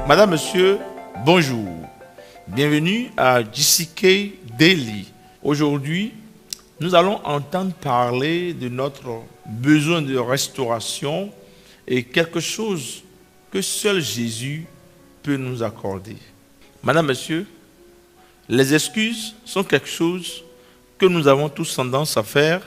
Madame, Monsieur, bonjour. Bienvenue à GCK Daily. Aujourd'hui, nous allons entendre parler de notre besoin de restauration et quelque chose que seul Jésus peut nous accorder. Madame, Monsieur, les excuses sont quelque chose que nous avons tous tendance à faire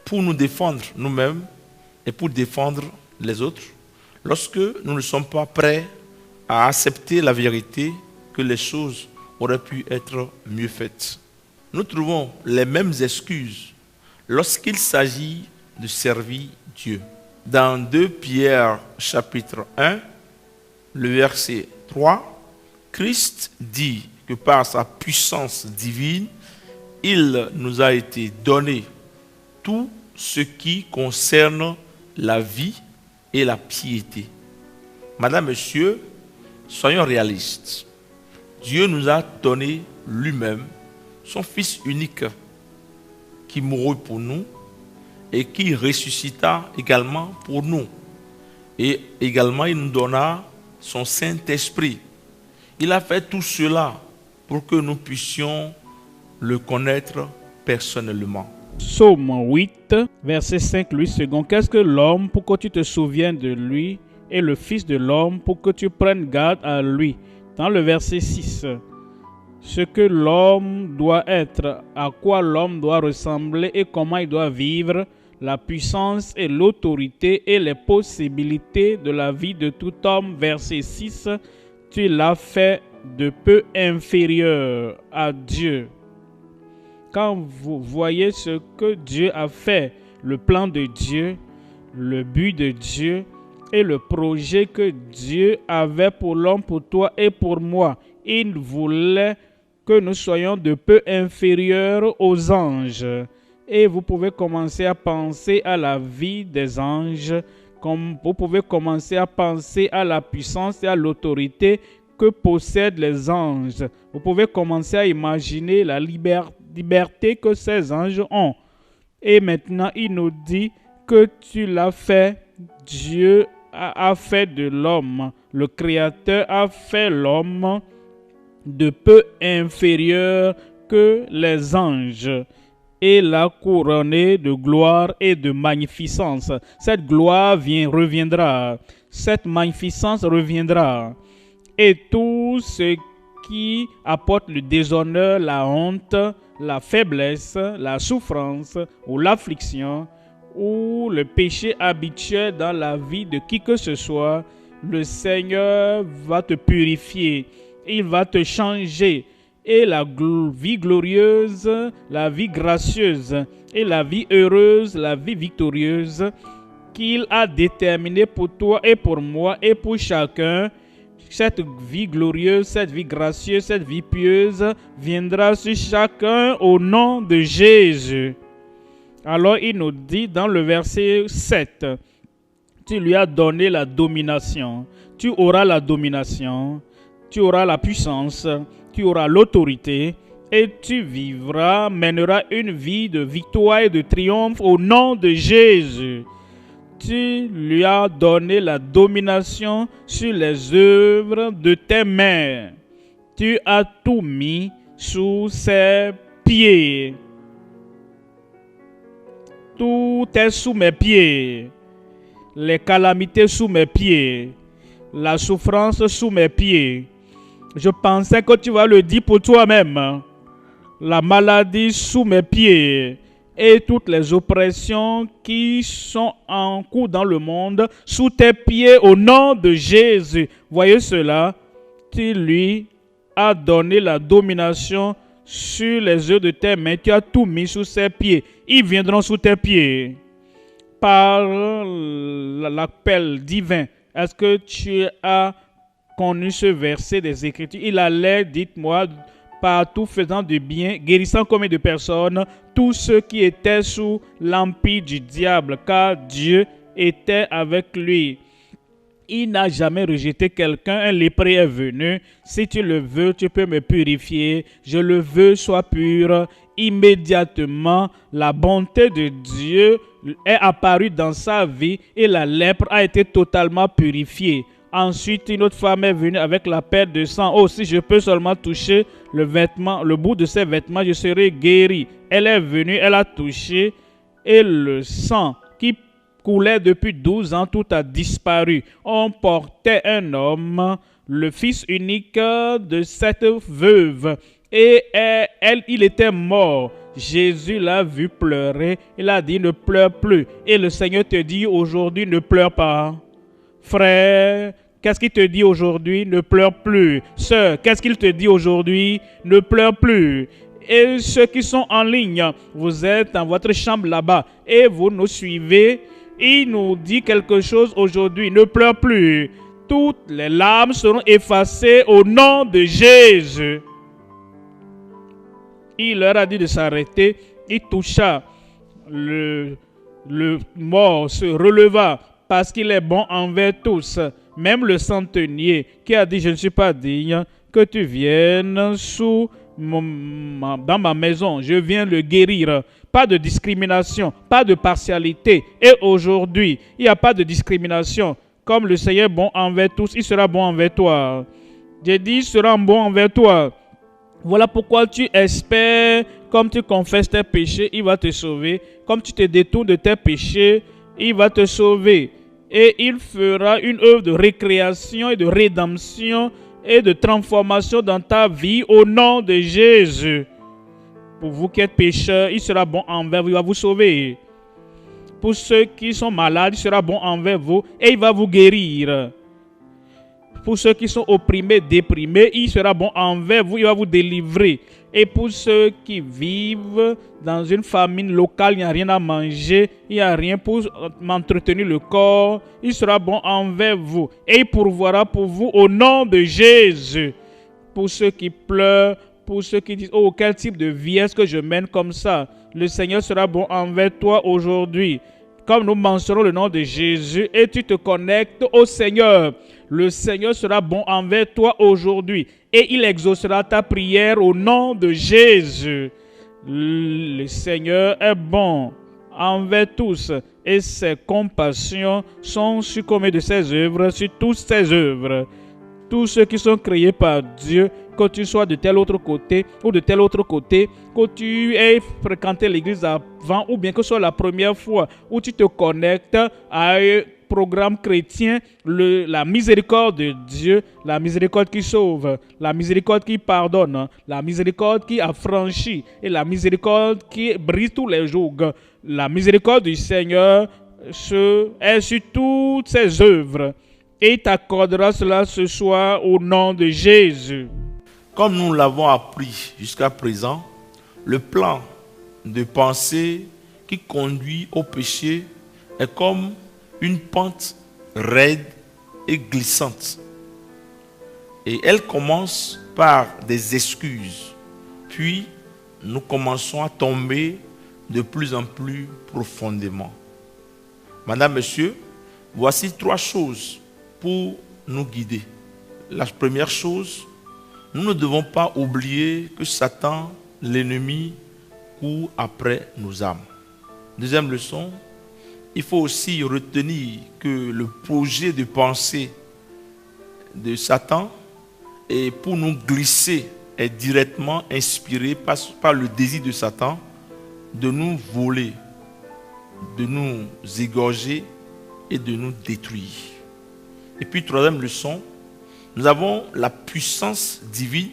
pour nous défendre nous-mêmes et pour défendre les autres lorsque nous ne sommes pas prêts à accepter la vérité que les choses auraient pu être mieux faites. Nous trouvons les mêmes excuses lorsqu'il s'agit de servir Dieu. Dans 2 Pierre chapitre 1, le verset 3, Christ dit que par sa puissance divine, il nous a été donné tout ce qui concerne la vie et la piété. Madame, Monsieur, soyons réalistes. Dieu nous a donné lui-même son Fils unique qui mourut pour nous et qui ressuscita également pour nous. Et également, il nous donna son Saint-Esprit. Il a fait tout cela pour que nous puissions le connaître personnellement. Psaume 8, verset 5, Louis II. Qu'est-ce que l'homme pour que tu te souviennes de lui et le Fils de l'homme pour que tu prennes garde à lui? Dans le verset 6, ce que l'homme doit être, à quoi l'homme doit ressembler et comment il doit vivre, la puissance et l'autorité et les possibilités de la vie de tout homme. Verset 6, tu l'as fait de peu inférieur à Dieu. Quand vous voyez ce que Dieu a fait, le plan de Dieu, le but de Dieu et le projet que Dieu avait pour l'homme, pour toi et pour moi, il voulait que nous soyons de peu inférieurs aux anges. Et vous pouvez commencer à penser à la vie des anges, comme vous pouvez commencer à penser à la puissance et à l'autorité que possèdent les anges. Vous pouvez commencer à imaginer la liberté que ces anges ont. Et maintenant, il nous dit que tu l'as fait. Dieu a fait de l'homme, le Créateur a fait l'homme de peu inférieur que les anges et l'a couronné de gloire et de magnificence. Cette gloire reviendra, cette magnificence reviendra. Et tout ce qui apporte le déshonneur, la honte, la faiblesse, la souffrance ou l'affliction ou le péché habituel dans la vie de qui que ce soit, le Seigneur va te purifier, il va te changer. Et la vie glorieuse, la vie gracieuse et la vie heureuse, la vie victorieuse qu'il a déterminée pour toi et pour moi et pour chacun, cette vie glorieuse, cette vie gracieuse, cette vie pieuse viendra sur chacun au nom de Jésus. Alors il nous dit dans le verset 7, tu lui as donné la domination, tu auras la domination, tu auras la puissance, tu auras l'autorité et tu mèneras une vie de victoire et de triomphe au nom de Jésus. Tu lui as donné la domination sur les œuvres de tes mains. Tu as tout mis sous ses pieds. Tout est sous mes pieds. Les calamités sous mes pieds. La souffrance sous mes pieds. Je pensais que tu vas le dire pour toi-même. La maladie sous mes pieds. Et toutes les oppressions qui sont en cours dans le monde sous tes pieds au nom de Jésus. Voyez cela, tu lui as donné la domination sur les œuvres de tes mains. Tu as tout mis sous ses pieds. Ils viendront sous tes pieds par l'appel divin. Est-ce que tu as connu ce verset des Écritures? Il allait, dites-moi, partout faisant du bien, guérissant combien de personnes? Tous ceux qui étaient sous l'empire du diable, car Dieu était avec lui. Il n'a jamais rejeté quelqu'un. Un lépreux est venu. Si tu le veux, tu peux me purifier. Je le veux, sois pur. Immédiatement, la bonté de Dieu est apparue dans sa vie et la lèpre a été totalement purifiée. Ensuite, une autre femme est venue avec la perte de sang. Oh, si je peux seulement toucher le vêtement, le bout de ses vêtements, je serai guérie. Elle est venue, elle a touché et le sang qui coulait depuis 12 ans, tout a disparu. On portait un homme, le fils unique de cette veuve, et il était mort. Jésus l'a vu pleurer, il a dit ne pleure plus. Et le Seigneur te dit aujourd'hui ne pleure pas. Frère, qu'est-ce qu'il te dit aujourd'hui? Ne pleure plus. Sœur, qu'est-ce qu'il te dit aujourd'hui? Ne pleure plus. Et ceux qui sont en ligne, vous êtes dans votre chambre là-bas et vous nous suivez. Il nous dit quelque chose aujourd'hui. Ne pleure plus. Toutes les larmes seront effacées au nom de Jésus. Il leur a dit de s'arrêter. Il toucha le mort, se releva parce qu'il est bon envers tous. Même le centenier qui a dit « Je ne suis pas digne que tu viennes dans ma maison. Je viens le guérir. » Pas de discrimination, pas de partialité. Et aujourd'hui, il n'y a pas de discrimination. Comme le Seigneur est bon envers tous, il sera bon envers toi. J'ai dit, il sera bon envers toi. Voilà pourquoi tu espères, comme tu confesses tes péchés, il va te sauver. Comme tu te détournes de tes péchés, il va te sauver. Et il fera une œuvre de récréation et de rédemption et de transformation dans ta vie au nom de Jésus. Pour vous qui êtes pécheurs, il sera bon envers vous, il va vous sauver. Pour ceux qui sont malades, il sera bon envers vous et il va vous guérir. Pour ceux qui sont opprimés, déprimés, il sera bon envers vous, il va vous délivrer. Et pour ceux qui vivent dans une famine locale, il n'y a rien à manger, il n'y a rien pour m'entretenir le corps, il sera bon envers vous. Et il pourvoira pour vous au nom de Jésus. Pour ceux qui pleurent, pour ceux qui disent « Oh, quel type de vie est-ce que je mène comme ça ?» Le Seigneur sera bon envers toi aujourd'hui. Comme nous mentionnons le nom de Jésus et tu te connectes au Seigneur, le Seigneur sera bon envers toi aujourd'hui et il exaucera ta prière au nom de Jésus. Le Seigneur est bon envers tous et ses compassions sont sur combien de ses œuvres, sur toutes ses œuvres. Tous ceux qui sont créés par Dieu, que tu sois de tel autre côté ou de tel autre côté, que tu aies fréquenté l'église avant ou bien que ce soit la première fois où tu te connectes à un programme chrétien, la miséricorde de Dieu, la miséricorde qui sauve, la miséricorde qui pardonne, la miséricorde qui affranchit et la miséricorde qui brise tous les jours. La miséricorde du Seigneur est sur toutes ses œuvres. Et il t'accordera cela ce soir au nom de Jésus. Comme nous l'avons appris jusqu'à présent, le plan de pensée qui conduit au péché est comme une pente raide et glissante. Et elle commence par des excuses. Puis, nous commençons à tomber de plus en plus profondément. Madame, Monsieur, voici 3 choses pour nous guider. La première chose, nous ne devons pas oublier que Satan, l'ennemi, court après nos âmes. Deuxième leçon, il faut aussi retenir que le projet de pensée de Satan est pour nous glisser est directement inspiré par le désir de Satan de nous voler, de nous égorger et de nous détruire. Et puis, troisième leçon, nous avons la puissance divine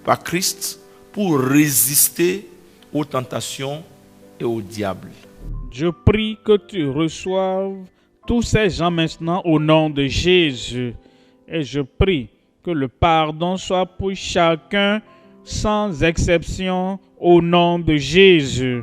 par Christ pour résister aux tentations et au diable. Je prie que tu reçoives tous ces gens maintenant au nom de Jésus. Et je prie que le pardon soit pour chacun sans exception au nom de Jésus.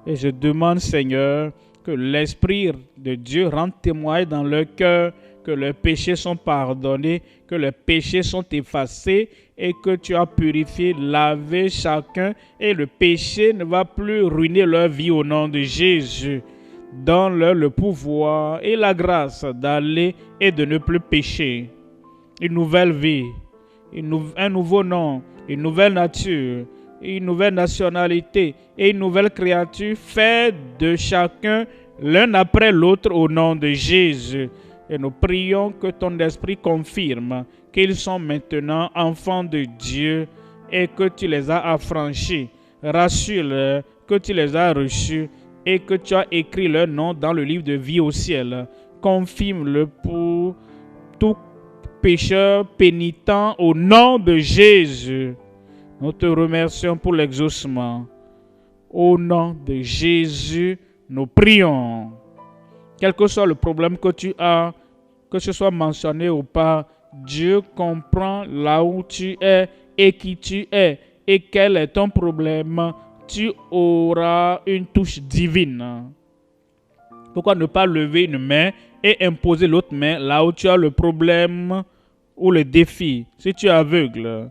Et je demande, Seigneur, que l'Esprit de Dieu rende témoin dans leur cœur que leurs péchés sont pardonnés, que leurs péchés sont effacés et que tu as purifié, lavé chacun et le péché ne va plus ruiner leur vie au nom de Jésus. Donne-leur le pouvoir et la grâce d'aller et de ne plus pécher. Une nouvelle vie, un nouveau nom, une nouvelle nature, une nouvelle nationalité et une nouvelle créature. Fais de chacun l'un après l'autre au nom de Jésus. Et nous prions que ton esprit confirme qu'ils sont maintenant enfants de Dieu et que tu les as affranchis. Rassure-les que tu les as reçus et que tu as écrit leur nom dans le livre de vie au ciel. Confirme-le pour tout pécheur pénitent au nom de Jésus. Nous te remercions pour l'exaucement. Au nom de Jésus, nous prions. Quel que soit le problème que tu as, que ce soit mentionné ou pas, Dieu comprend là où tu es et qui tu es et quel est ton problème. Tu auras une touche divine. Pourquoi ne pas lever une main et imposer l'autre main là où tu as le problème ou le défi? Si tu es aveugle,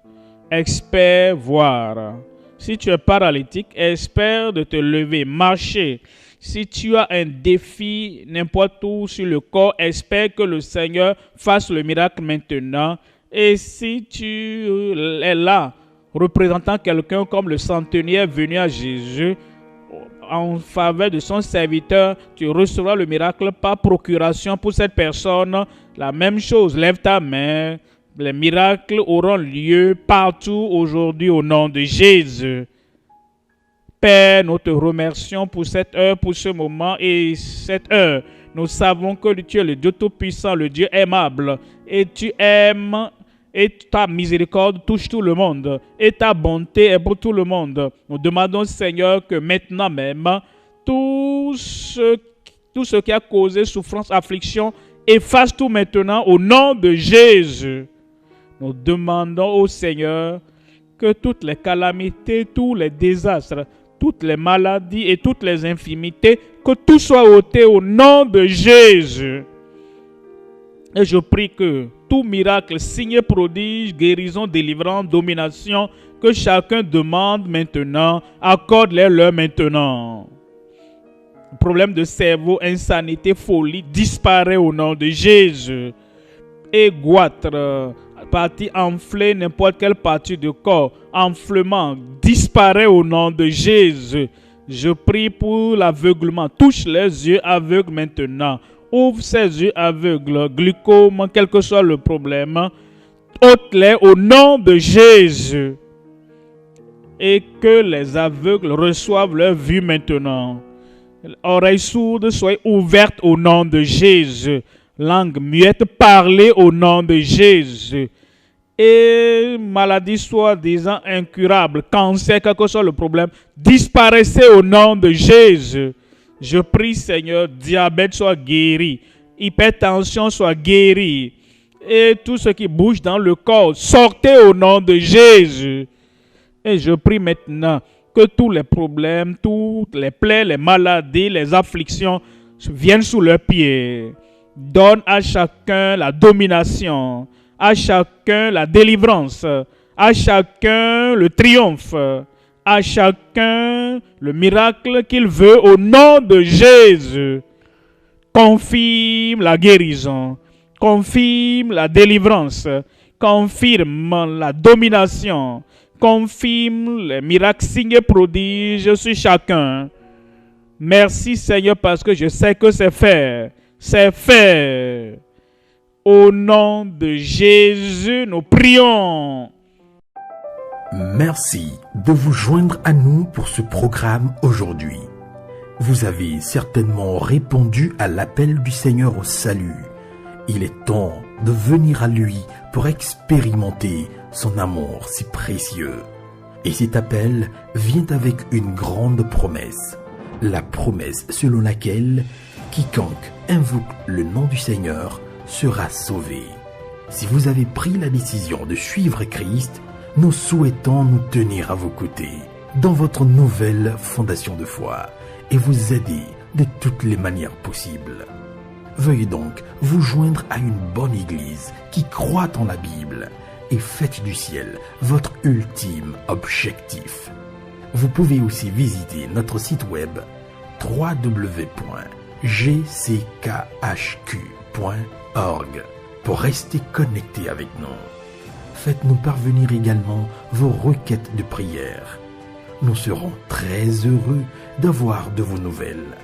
espère voir. Si tu es paralytique, espère de te lever, marcher. Si tu as un défi n'importe où sur le corps, espère que le Seigneur fasse le miracle maintenant. Et si tu es là, représentant quelqu'un comme le centenier venu à Jésus, en faveur de son serviteur, tu recevras le miracle par procuration pour cette personne. La même chose, lève ta main. Les miracles auront lieu partout aujourd'hui au nom de Jésus. Père, nous te remercions pour cette heure, pour ce moment et cette heure. Nous savons que tu es le Dieu Tout-Puissant, le Dieu aimable. Et tu aimes et ta miséricorde touche tout le monde. Et ta bonté est pour tout le monde. Nous demandons, Seigneur, que maintenant même, tout ce qui a causé souffrance, affliction, efface tout maintenant au nom de Jésus. Nous demandons au Seigneur que toutes les calamités, tous les désastres, toutes les maladies et toutes les infirmités, que tout soit ôté au nom de Jésus. Et je prie que tout miracle, signe, prodige, guérison, délivrance, domination, que chacun demande maintenant, accorde-les-leur maintenant. Problème de cerveau, insanité, folie, disparaît au nom de Jésus. Et goitre, partie enflée, n'importe quelle partie du corps, enflement, disparaît au nom de Jésus. Je prie pour l'aveuglement. Touche les yeux aveugles maintenant. Ouvre ses yeux aveugles, glucome, quel que soit le problème. Ôte-les au nom de Jésus. Et que les aveugles reçoivent leur vue maintenant. Oreilles sourdes, soient ouvertes au nom de Jésus. Langue muette, parlez au nom de Jésus. Et maladie soi-disant incurable, cancer, quel que soit le problème, disparaissez au nom de Jésus. Je prie, Seigneur, diabète soit guéri, hypertension soit guéri, et tout ce qui bouge dans le corps, sortez au nom de Jésus. Et je prie maintenant que tous les problèmes, toutes les plaies, les maladies, les afflictions viennent sous leurs pieds. Donne à chacun la domination, à chacun la délivrance, à chacun le triomphe, à chacun le miracle qu'il veut au nom de Jésus. Confirme la guérison, confirme la délivrance, confirme la domination, confirme les miracles, signes et prodiges sur chacun. Merci Seigneur parce que je sais que c'est fait. C'est fait. Au nom de Jésus, nous prions. Merci de vous joindre à nous pour ce programme aujourd'hui. Vous avez certainement répondu à l'appel du Seigneur au salut. Il est temps de venir à lui pour expérimenter son amour si précieux. Et cet appel vient avec une grande promesse. La promesse selon laquelle quiconque invoque le nom du Seigneur sera sauvé. Si vous avez pris la décision de suivre Christ, nous souhaitons nous tenir à vos côtés dans votre nouvelle fondation de foi et vous aider de toutes les manières possibles. Veuillez donc vous joindre à une bonne église qui croit en la Bible et faites du ciel votre ultime objectif. Vous pouvez aussi visiter notre site web www.gckhq.org pour rester connecté avec nous. Faites-nous parvenir également vos requêtes de prière. Nous serons très heureux d'avoir de vos nouvelles.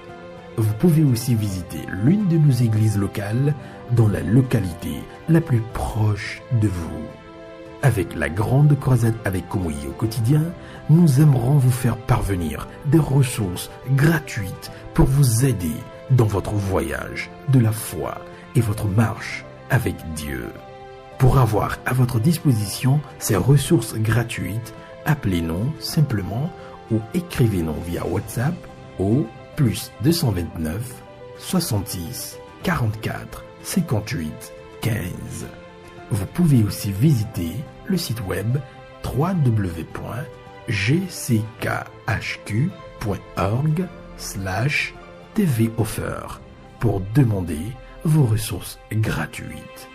Vous pouvez aussi visiter l'une de nos églises locales dans la localité la plus proche de vous. Avec la grande croisade avec Komoyi au quotidien, nous aimerons vous faire parvenir des ressources gratuites pour vous aider dans votre voyage de la foi et votre marche avec Dieu. Pour avoir à votre disposition ces ressources gratuites, appelez-nous simplement ou écrivez-nous via WhatsApp au plus 229 66 44 58 15. Vous pouvez aussi visiter le site web www.gckhq.org/tvoffer pour demander vos ressources gratuites.